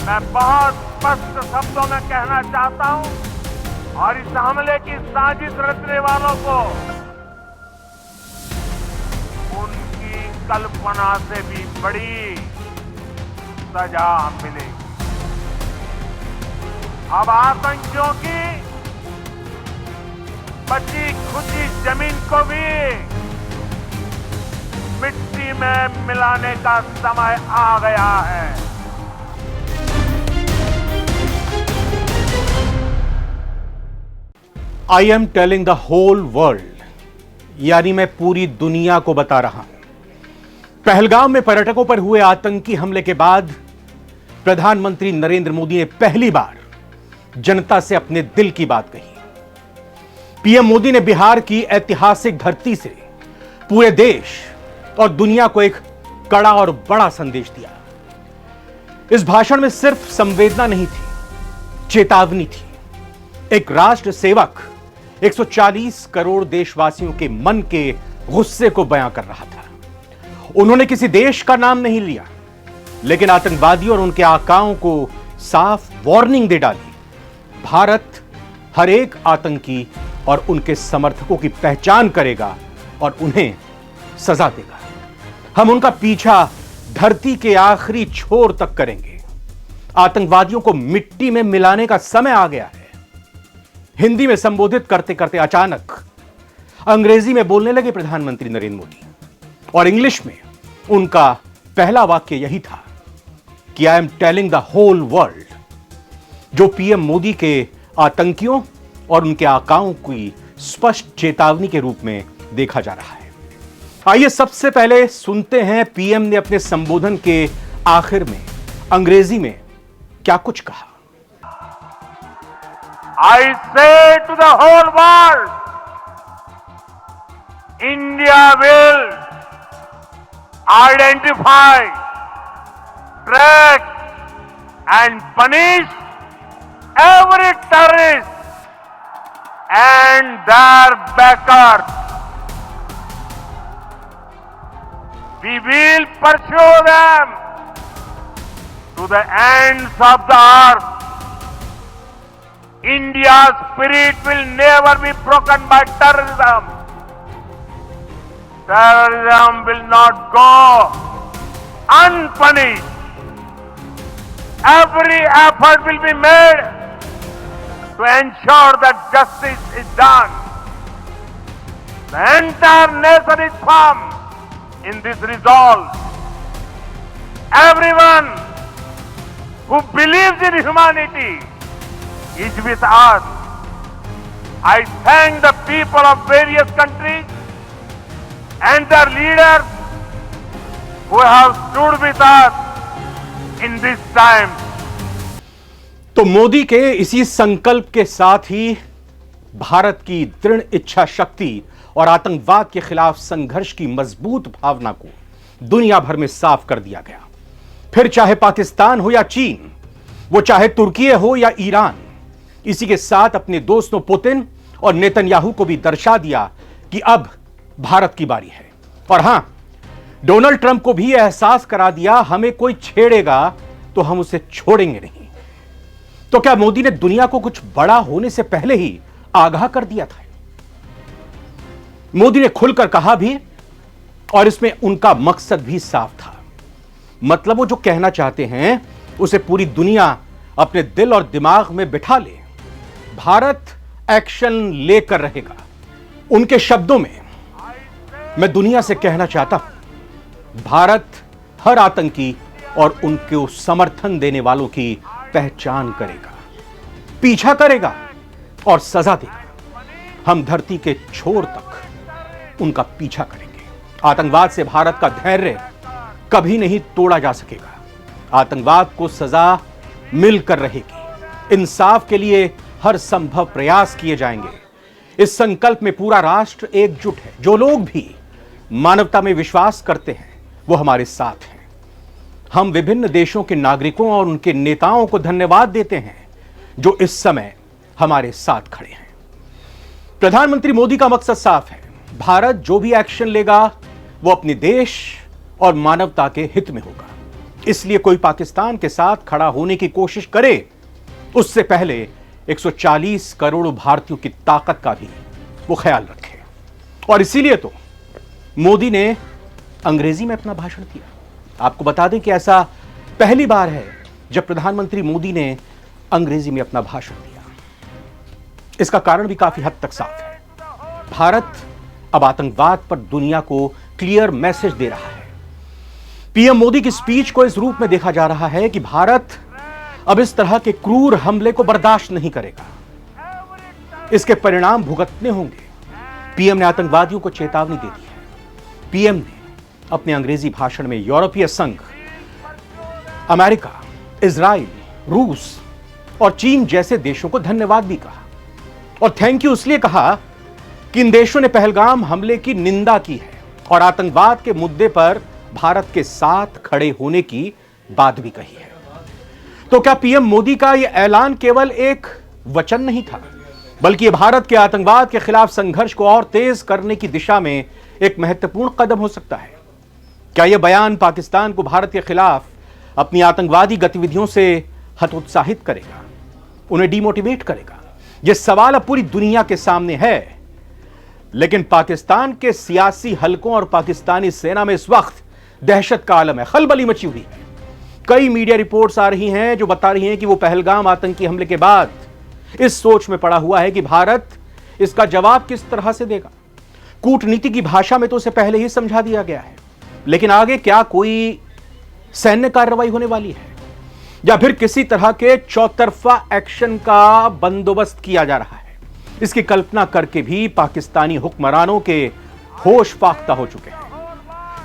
मैं बहुत स्पष्ट शब्दों में कहना चाहता हूं और इस हमले की साजिश रचने वालों को उनकी कल्पना से भी बड़ी सजा मिलेगी। अब आतंकियों की बची खुची जमीन को भी मिट्टी में मिलाने का समय आ गया है। I am telling the whole world, यानी मैं पूरी दुनिया को बता रहा हूं। पहलगाम में पर्यटकों पर हुए आतंकी हमले के बाद प्रधानमंत्री नरेंद्र मोदी ने पहली बार जनता से अपने दिल की बात कही। पीएम मोदी ने बिहार की ऐतिहासिक धरती से पूरे देश और दुनिया को एक कड़ा और बड़ा संदेश दिया। इस भाषण में सिर्फ संवेदना नहीं थी, चेतावनी थी। एक राष्ट्र सेवक 140 करोड़ देशवासियों के मन के गुस्से को बयां कर रहा था। उन्होंने किसी देश का नाम नहीं लिया, लेकिन आतंकवादियों और उनके आकाओं को साफ वार्निंग दे डाली। भारत हर एक आतंकी और उनके समर्थकों की पहचान करेगा और उन्हें सजा देगा। हम उनका पीछा धरती के आखिरी छोर तक करेंगे। आतंकवादियों को मिट्टी में मिलाने का समय आ गया है। हिंदी में संबोधित करते करते अचानक अंग्रेजी में बोलने लगे प्रधानमंत्री नरेंद्र मोदी, और इंग्लिश में उनका पहला वाक्य यही था कि I am telling the whole world, जो पीएम मोदी के आतंकियों और उनके आकाओं की स्पष्ट चेतावनी के रूप में देखा जा रहा है। आइए सबसे पहले सुनते हैं पीएम ने अपने संबोधन के आखिर में अंग्रेजी में क्या कुछ कहा। I say to the whole world, India will identify, track and punish every terrorist and their backers. We will pursue them to the ends of the earth. India's spirit will never be broken by terrorism. Terrorism will not go unpunished. Every effort will be made to ensure that justice is done. The entire nation is firm in this resolve. Everyone who believes in humanity is with us. I thank the people of various countries and their leaders who have stood with us in this time. तो मोदी के इसी संकल्प के साथ ही भारत की दृढ़ इच्छा शक्ति और आतंकवाद के खिलाफ संघर्ष की मजबूत भावना को दुनिया भर में साफ कर दिया गया। फिर चाहे पाकिस्तान हो या चीन, वो चाहे तुर्की हो या ईरान, इसी के साथ अपने दोस्तों पुतिन और नेतन्याहू को भी दर्शा दिया कि अब भारत की बारी है। और हां, डोनाल्ड ट्रंप को भी एहसास करा दिया, हमें कोई छेड़ेगा तो हम उसे छोड़ेंगे नहीं। तो क्या मोदी ने दुनिया को कुछ बड़ा होने से पहले ही आगाह कर दिया था? मोदी ने खुलकर कहा भी, और इसमें उनका मकसद भी साफ था। मतलब वो जो कहना चाहते हैं उसे पूरी दुनिया अपने दिल और दिमाग में बिठा ले। भारत एक्शन लेकर रहेगा। उनके शब्दों में मैं दुनिया से कहना चाहता हूं, भारत हर आतंकी और उनको समर्थन देने वालों की पहचान करेगा, पीछा करेगा और सजा देगा। हम धरती के छोर तक उनका पीछा करेंगे। आतंकवाद से भारत का धैर्य कभी नहीं तोड़ा जा सकेगा। आतंकवाद को सजा मिलकर रहेगी। इंसाफ के लिए हर संभव प्रयास किए जाएंगे। इस संकल्प में पूरा राष्ट्र एकजुट है। जो लोग भी मानवता में विश्वास करते हैं वो हमारे साथ हैं। हम विभिन्न देशों के नागरिकों और उनके नेताओं को धन्यवाद देते हैं जो इस समय हमारे साथ खड़े हैं। प्रधानमंत्री मोदी का मकसद साफ है। भारत जो भी एक्शन लेगा वो अपने देश और मानवता के हित में होगा। इसलिए कोई पाकिस्तान के साथ खड़ा होने की कोशिश करे उससे पहले 140 करोड़ भारतीयों की ताकत का भी वो ख्याल रखे। और इसीलिए तो मोदी ने अंग्रेजी में अपना भाषण दिया। आपको बता दें कि ऐसा पहली बार है जब प्रधानमंत्री मोदी ने अंग्रेजी में अपना भाषण दिया। इसका कारण भी काफी हद तक साफ है। भारत अब आतंकवाद पर दुनिया को क्लियर मैसेज दे रहा है। पीएम मोदी की स्पीच को इस रूप में देखा जा रहा है कि भारत अब इस तरह के क्रूर हमले को बर्दाश्त नहीं करेगा, इसके परिणाम भुगतने होंगे। पीएम ने आतंकवादियों को चेतावनी दे दी है। पीएम ने अपने अंग्रेजी भाषण में यूरोपीय संघ, अमेरिका, इजराइल, रूस और चीन जैसे देशों को धन्यवाद भी कहा। और थैंक यू इसलिए कहा कि इन देशों ने पहलगाम हमले की निंदा की है और आतंकवाद के मुद्दे पर भारत के साथ खड़े होने की बात भी कही है। तो क्या पीएम मोदी का यह ऐलान केवल एक वचन नहीं था, बल्कि यह भारत के आतंकवाद के खिलाफ संघर्ष को और तेज करने की दिशा में एक महत्वपूर्ण कदम हो सकता है? क्या यह बयान पाकिस्तान को भारत के खिलाफ अपनी आतंकवादी गतिविधियों से हतोत्साहित करेगा, उन्हें डिमोटिवेट करेगा? यह सवाल अब पूरी दुनिया के सामने है। लेकिन पाकिस्तान के सियासी हलकों और पाकिस्तानी सेना में इस वक्त दहशत का आलम है, खलबली मची हुई है। कई मीडिया रिपोर्ट्स आ रही हैं जो बता रही हैं कि वो पहलगाम आतंकी हमले के बाद इस सोच में पड़ा हुआ है कि भारत इसका जवाब किस तरह से देगा। कूटनीति की भाषा में तो उसे पहले ही समझा दिया गया है, लेकिन आगे क्या कोई सैन्य कार्रवाई होने वाली है या फिर किसी तरह के चौतरफा एक्शन का बंदोबस्त किया जा रहा है? इसकी कल्पना करके भी पाकिस्तानी हुक्मरानों के होश फाख्ता हो चुके हैं।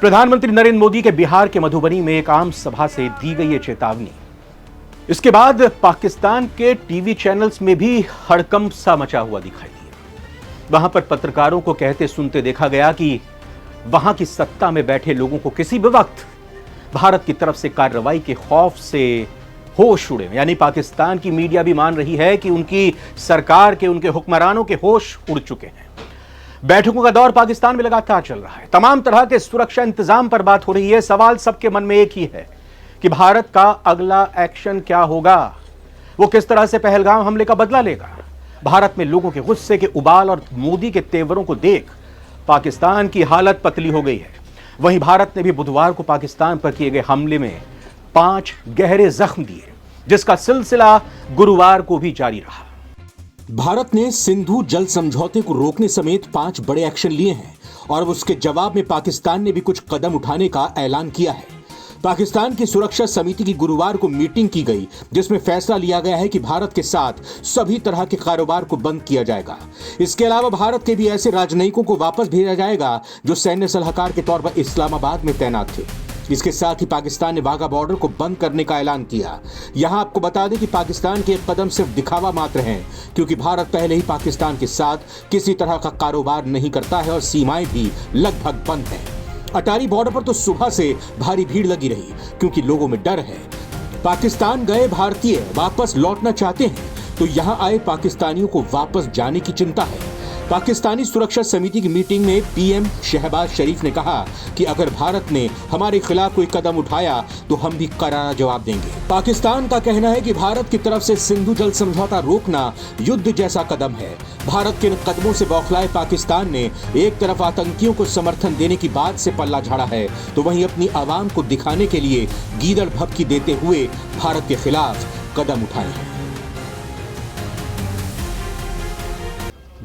प्रधानमंत्री नरेंद्र मोदी के बिहार के मधुबनी में एक आम सभा से दी गई ये चेतावनी, इसके बाद पाकिस्तान के टीवी चैनल्स में भी हड़कंप सा मचा हुआ दिखाई दिया। वहां पर पत्रकारों को कहते सुनते देखा गया कि वहां की सत्ता में बैठे लोगों को किसी भी वक्त भारत की तरफ से कार्रवाई के खौफ से होश उड़े। यानी पाकिस्तान की मीडिया भी मान रही है कि उनकी सरकार के, उनके हुक्मरानों के होश उड़ चुके हैं। बैठकों का दौर पाकिस्तान में लगातार चल रहा है। तमाम तरह के सुरक्षा इंतजाम पर बात हो रही है। सवाल सबके मन में एक ही है कि भारत का अगला एक्शन क्या होगा, वो किस तरह से पहलगाम हमले का बदला लेगा। भारत में लोगों के गुस्से के उबाल और मोदी के तेवरों को देख पाकिस्तान की हालत पतली हो गई है। वहीं भारत ने भी बुधवार को पाकिस्तान पर किए गए हमले में 5 गहरे जख्म दिए, जिसका सिलसिला गुरुवार को भी जारी रहा। भारत ने सिंधु जल समझौते को रोकने समेत 5 बड़े एक्शन लिए हैं और उसके जवाब में पाकिस्तान ने भी कुछ कदम उठाने का ऐलान किया है। पाकिस्तान की सुरक्षा समिति की गुरुवार को मीटिंग की गई, जिसमें फैसला लिया गया है कि भारत के साथ सभी तरह के कारोबार को बंद किया जाएगा। इसके अलावा भारत के भी ऐसे राजनयिकों को वापस भेजा जाएगा जो सैन्य सलाहकार के तौर पर इस्लामाबाद में तैनात थे। इसके साथ ही पाकिस्तान ने वाघा बॉर्डर को बंद करने का ऐलान किया। यहां आपको बता दें कि पाकिस्तान के एक कदम सिर्फ दिखावा मात्र हैं, क्योंकि भारत पहले ही पाकिस्तान के साथ किसी तरह का कारोबार नहीं करता है और सीमाएं भी लगभग बंद हैं। अटारी बॉर्डर पर तो सुबह से भारी भीड़ लगी रही, क्योंकि लोगों में डर है। पाकिस्तान गए भारतीय वापस लौटना चाहते हैं, तो यहां आए पाकिस्तानियों को वापस जाने की चिंता है। पाकिस्तानी सुरक्षा समिति की मीटिंग में पीएम शहबाज शरीफ ने कहा कि अगर भारत ने हमारे खिलाफ कोई कदम उठाया तो हम भी करारा जवाब देंगे। पाकिस्तान का कहना है कि भारत की तरफ से सिंधु जल समझौता रोकना युद्ध जैसा कदम है। भारत के कदमों से बौखलाए पाकिस्तान ने एक तरफ आतंकियों को समर्थन देने की बात से पल्ला झाड़ा है, तो वहीं अपनी आवाम को दिखाने के लिए गीदड़ भभकी देते हुए भारत के खिलाफ कदम उठाए हैं।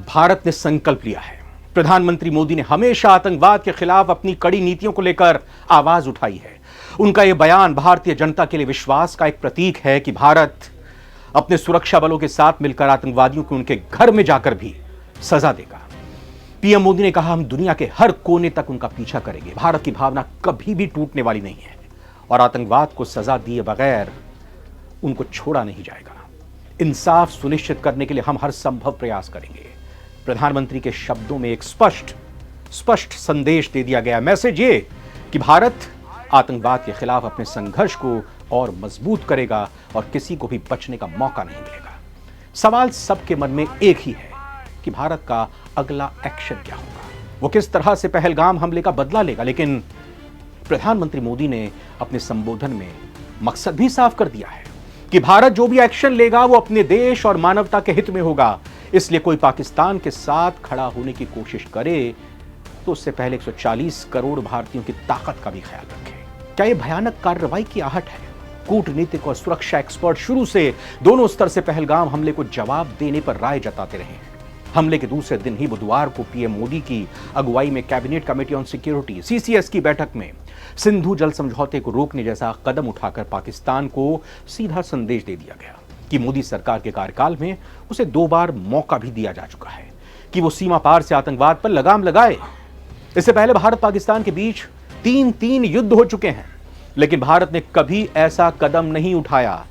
भारत ने संकल्प लिया है। प्रधानमंत्री मोदी ने हमेशा आतंकवाद के खिलाफ अपनी कड़ी नीतियों को लेकर आवाज उठाई है। उनका यह बयान भारतीय जनता के लिए विश्वास का एक प्रतीक है कि भारत अपने सुरक्षा बलों के साथ मिलकर आतंकवादियों को उनके घर में जाकर भी सजा देगा। पीएम मोदी ने कहा, हम दुनिया के हर कोने तक उनका पीछा करेंगे। भारत की भावना कभी भी टूटने वाली नहीं है और आतंकवाद को सजा दिए बगैर उनको छोड़ा नहीं जाएगा। इंसाफ सुनिश्चित करने के लिए हम हर संभव प्रयास करेंगे। प्रधानमंत्री के शब्दों में एक स्पष्ट संदेश दे दिया गया। मैसेज ये कि भारत आतंकवाद के खिलाफ अपने संघर्ष को और मजबूत करेगा और किसी को भी बचने का मौका नहीं मिलेगा। सवाल सबके मन में एक ही है कि भारत का अगला एक्शन क्या होगा, वो किस तरह से पहलगाम हमले का बदला लेगा। लेकिन प्रधानमंत्री मोदी ने अपने संबोधन में मकसद भी साफ कर दिया है कि भारत जो भी एक्शन लेगा वो अपने देश और मानवता के हित में होगा। इसलिए कोई पाकिस्तान के साथ खड़ा होने की कोशिश करे तो उससे पहले 140 करोड़ भारतीयों की ताकत का भी ख्याल रखें। क्या यह भयानक कार्रवाई की आहट है? कूटनीतिक और सुरक्षा एक्सपर्ट शुरू से दोनों स्तर से पहलगाम हमले को जवाब देने पर राय जताते रहे हैं। हमले के दूसरे दिन ही बुधवार को पीएम मोदी की अगुवाई में cabinet committee on security CCS की बैठक में सिंधु जल समझौते को रोकने जैसा कदम उठाकर पाकिस्तान को सीधा संदेश दे दिया गया कि मोदी सरकार के कार्यकाल में उसे 2 बार मौका भी दिया जा चुका है कि वो सीमा पार से आतंकवाद पर लगाम लगाए। इससे पहले भारत पाकिस्तान के बीच 3 युद्ध हो चुके हैं, लेकिन भारत ने कभी ऐसा कदम नहीं उठाया।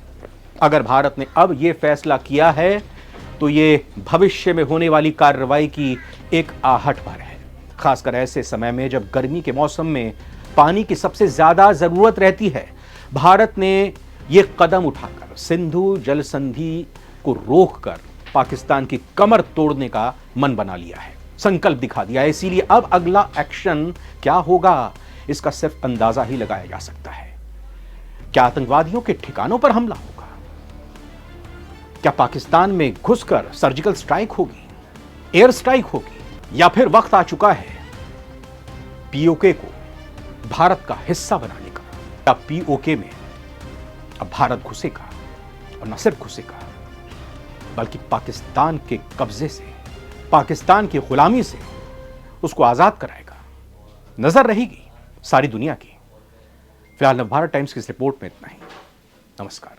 अगर भारत ने अब यह फैसला किया है तो ये भविष्य में होने वाली कार्रवाई की एक आहट भर है, खासकर ऐसे समय में जब गर्मी के मौसम में पानी की सबसे ज्यादा जरूरत रहती है। भारत ने यह कदम उठाकर सिंधु जल संधि को रोककर पाकिस्तान की कमर तोड़ने का मन बना लिया है, संकल्प दिखा दिया है। इसीलिए अब अगला एक्शन क्या होगा इसका सिर्फ अंदाजा ही लगाया जा सकता है। क्या आतंकवादियों के ठिकानों पर हमला होगा? क्या पाकिस्तान में घुसकर सर्जिकल स्ट्राइक होगी, एयर स्ट्राइक होगी, या फिर वक्त आ चुका है पीओके को भारत का हिस्सा बनाने का? या पीओके में अब भारत घुसेगा, और न सिर्फ घुसेगा बल्कि पाकिस्तान के कब्जे से, पाकिस्तान की गुलामी से उसको आजाद कराएगा? नजर रहेगी सारी दुनिया की। फिलहाल नवभारत टाइम्स की इस रिपोर्ट में इतना ही। नमस्कार।